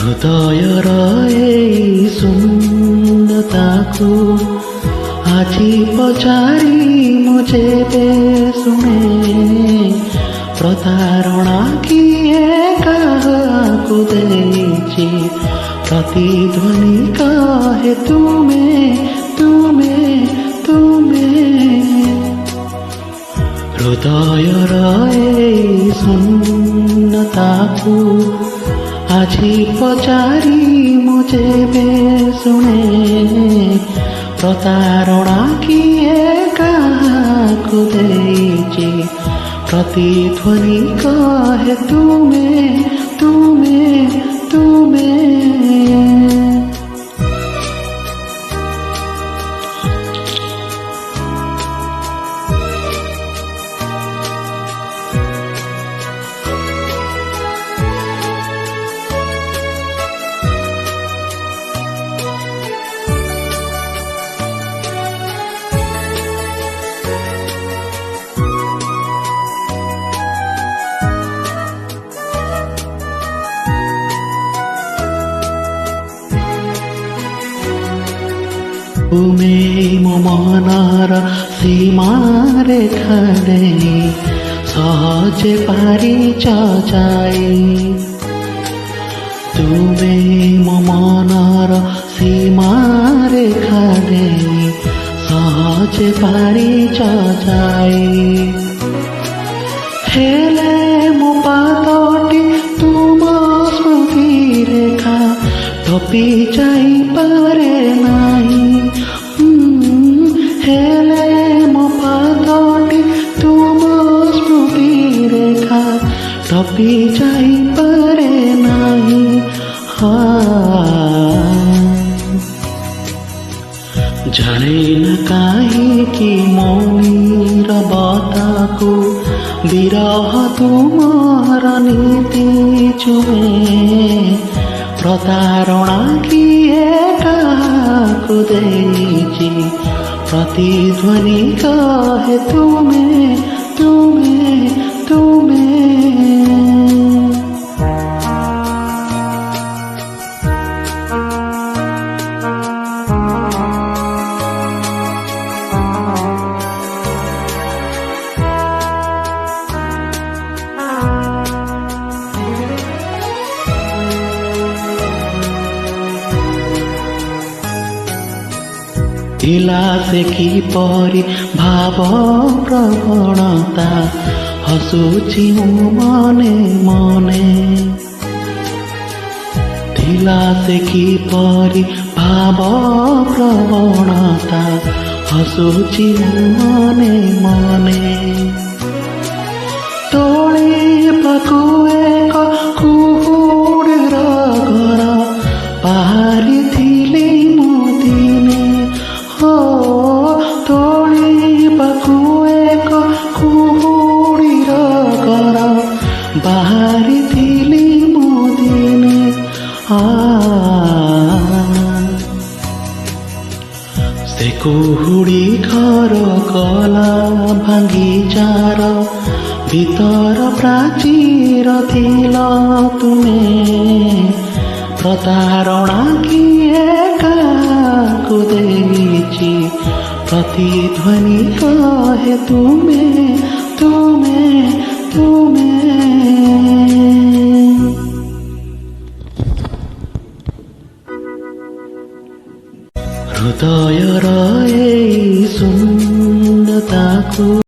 ହୃଦୟର ଏଇ ଶୂନ୍ୟତାକୁ ଆଜି ପଚାରି ମୁଁ ଯେବେ ଶୁଣେ, ପ୍ରତାରଣା କିଏ କାହାକୁ ଦେଇଛି, ପ୍ରତିଧ୍ୱନି କହେ ତୁମେ ତୁମେ ତୁମେ। ହୃଦୟର ଏଇ ଶୂନ୍ୟତାକୁ ଆଜି ପଚାରି ମୁଁ ଯେବେ ଶୁଣେ, ପ୍ରତାରଣା କିଏ କାହାକୁ ଦେଇଛି, ପ୍ରତିଧ୍ୱନି କହେ ତୁମେ ତୁମେ ତୁମେ। ତୁମେ ମୋ ମନର ସୀମାରେଖା ଦେଇ ସହଜେ ପାରିଛ ଯାଇ, ତୁମେ ମୋ ମନର ସୀମାରେଖା ଦେଇ ସହଜେ ପାରିଛ ଯାଇ। ହେଲେ ମୋ ପାଦଟି ତୁମ ସ୍ମୃତି ରେଖା ଟପି ଯାଇପାରେ ନାହିଁ, ହେଲେ ମୋ ପାଦଟି ତୁମ ସ୍ମୃତି ରେଖା ଟପି ଯାଇପାରେ ନାହିଁ। ଜାଣେ ନା କାହିଁକି ମୋ ନୀରବତାକୁ ବିରହ ତୁମର ନୀତି ଛୁଏ, ପ୍ରତାରଣା କିଏ କାହାକୁ ଦେଇଛି, ପ୍ରତିଧ୍ୱନି କହେ ତୁମେ ତୁମେ ତୁମେ। ଥିଲା ସେ କିପରି ଭାବ ପ୍ରବଣତା, ହସୁଛି ମୁଁ ମନେ ମନେ। ଥିଲା ସେ କିପରି ଭାବ ପ୍ରବଣତା, ହସୁଛି ମୁଁ ମନେ ମନେ। ତୋଳିବାକୁ ଏକ କୁହୁଡ଼ିର ଘର ବାହାରିଥିଲି ମୁଁ ଦିନେ, ତୋଳିବାକୁ ଏକ କୁହୁଡ଼ିର ଘର ବାହାରିଥିଲି ମୁଁ ଦିନେ। ସେ କୁହୁଡ଼ି ଘର କଲା ଭାଙ୍ଗି ଯାର, ଭିତର ପ୍ରାଚୀର ଥିଲ ତୁମେ, ପ୍ରତାରଣା କିଏ କାହାକୁ ଦେଇଛି, ପ୍ରତିଧ୍ୱନି କହେ ତୁମେ ତୁମେ ତୁମେ। ହୃଦୟର ଏଇ ଶୂନ୍ୟତାକୁ